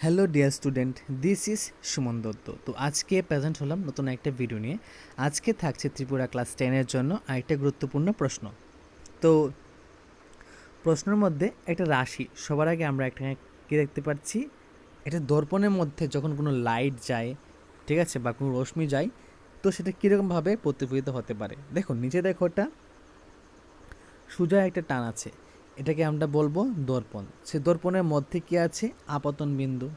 Hello dear student, this is Suman Dutta. তো আজকে present হলাম নতুন একটা ভিডিও নিয়ে। আজকে থাকছে ত্রিপুরা ক্লাস 10-এর জন্য আরেকটা গুরুত্বপূর্ণ প্রশ্ন। তো প্রশ্নের মধ্যে একটা রাশি, সবার আগে আমরা একটা কী দেখতে পাচ্ছি, এটা দর্পণের মধ্যে যখন কোনো লাইট যায়, ঠিক আছে, বা কোনো রশ্মি যায়, তো সেটা কীরকমভাবে প্রতিফলিত হতে পারে। দেখো নিচে, দেখো এটা সোজা একটা টান আছে, এটাকে আমরা বলবো দর্পণ। সে দর্পণের মধ্যে কি আছে? আপতন বিন্দু।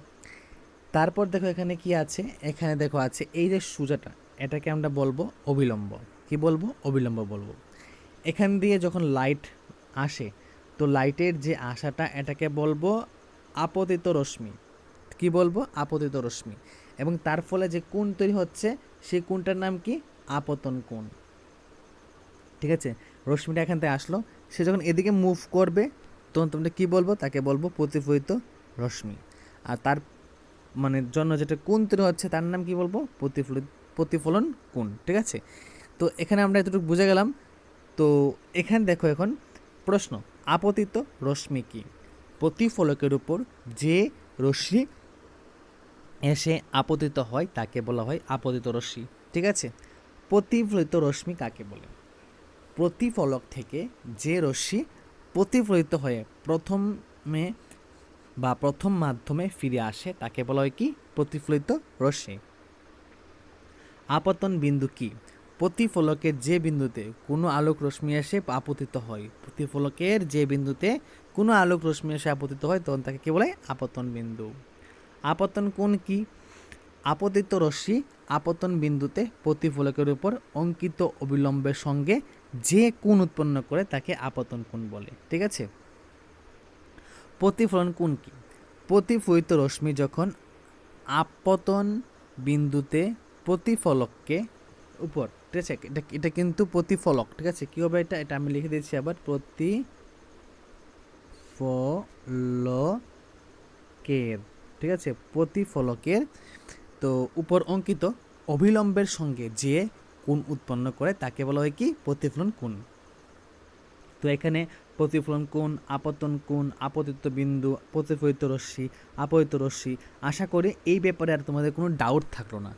তারপর দেখো এখানে কি আছে, এখানে দেখো আছে এই যে সোজাটা, এটাকে আমরা বলবো অবিলম্ব। কি বলবো? অবিলম্ব বলবো। এখান দিয়ে যখন লাইট আসে, তো লাইটের যে আসাটা, এটাকে বলবো আপতিত রশ্মি। কি বলবো? আপতিত রশ্মি। এবং তার ফলে যে কোণ তৈরি হচ্ছে, সেই কোণটার নাম কি? আপতন কোণ। ঠিক আছে, রশ্মিটা এখান থেকে আসলো, সে যখন এদিকে মুভ করবে, তখন তোমরা কি বলবো? তাকে বলবো প্রতিফলিত রশ্মি। আর তার জন্য যেটা কোণ তৈরি হচ্ছে, তার নাম কি বলবো? প্রতিফলন কোণ। ঠিক আছে, তো এখানে আমরা এতটুকু বুঝে গেলাম। তো এখানে দেখো, এখন প্রশ্ন, আপতিত রশ্মি কি? প্রতিফলকের উপর যে রশ্মি এসে আপতিত হয় তাকে বলা হয় আপতিত রশ্মি। ঠিক আছে, প্রতিফলিত রশ্মি কাকে বলে? প্রতিফলক থেকে যে রশ্মি প্রতিফলিত হয়ে প্রথমে বা প্রথম মাধ্যমে ফিরে আসে তাকে বলা হয় কি? প্রতিফলিত রশ্মি। আপতন বিন্দু কি? প্রতিফলকের যে বিন্দুতে কোনো আলোক রশ্মি এসে আপতিত হয়, প্রতিফলকের যে বিন্দুতে কোনো আলোক রশ্মি এসে আপতিত হয়, তখন তাকে কি বলে? আপতন বিন্দু। আপতন কোণ কি? আপতিত রশ্মি আপতন বিন্দুতে প্রতিফলকের উপর অঙ্কিত অবিলম্বের সঙ্গে যে কোণ উৎপন্ন করে তাকে আপতন কোণ বলে। ঠিক আছে, প্রতিফলন কোণ কি? প্রতিফলিত রশ্মি যখন আপতন বিন্দুতে প্রতিফলককে উপর, ঠিক আছে, এটা কিন্তু প্রতিফলক। ঠিক আছে, কী হবে এটা? এটা আমি লিখে দিচ্ছি আবার, প্রতিফলকের। ঠিক আছে, প্রতিফলকের তো উপর অঙ্কিত অবিলম্বের সঙ্গে যে কোণ উৎপন্ন করে তাকে বলা হয় কি? প্রতিফলন কোণ। তো এখানে প্রতিফলন কোণ, আপতন কোণ, আপতিত বিন্দু, প্রতিফলিত রশ্মি, আপতিত রশ্মি, আশা করি এই ব্যাপারে আর তোমাদের কোনো ডাউট থাকলো না।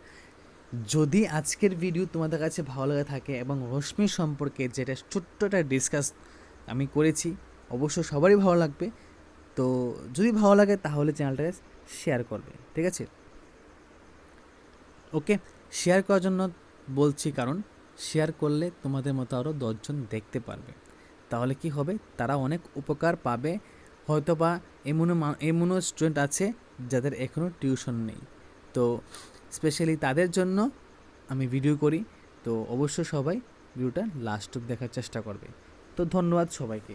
যদি আজকের ভিডিও তোমাদের কাছে ভালো লাগে থাকে এবং রশ্মি সম্পর্কে যেটা ছোট্ট একটা ডিসকাস আমি করেছি, অবশ্য সবারই ভালো লাগবে। তো যদি ভালো লাগে তাহলে চ্যানেলটাকে শেয়ার করবে। ঠিক আছে, ওকে। শেয়ার করার জন্য বলছি, কারণ শেয়ার করলে তোমাদের মতো আরও 10জন দেখতে পারবে। তাহলে কি হবে? তারা অনেক উপকার পাবে। হয়তোবা এমনও স্টুডেন্ট আছে যাদের এখনও টিউশন নেই, তো স্পেশালি তাদের জন্য আমি ভিডিও করি। তো অবশ্যই সবাই ভিডিওটা লাস্ট অব্দি দেখার চেষ্টা করবে। তো ধন্যবাদ সবাইকে।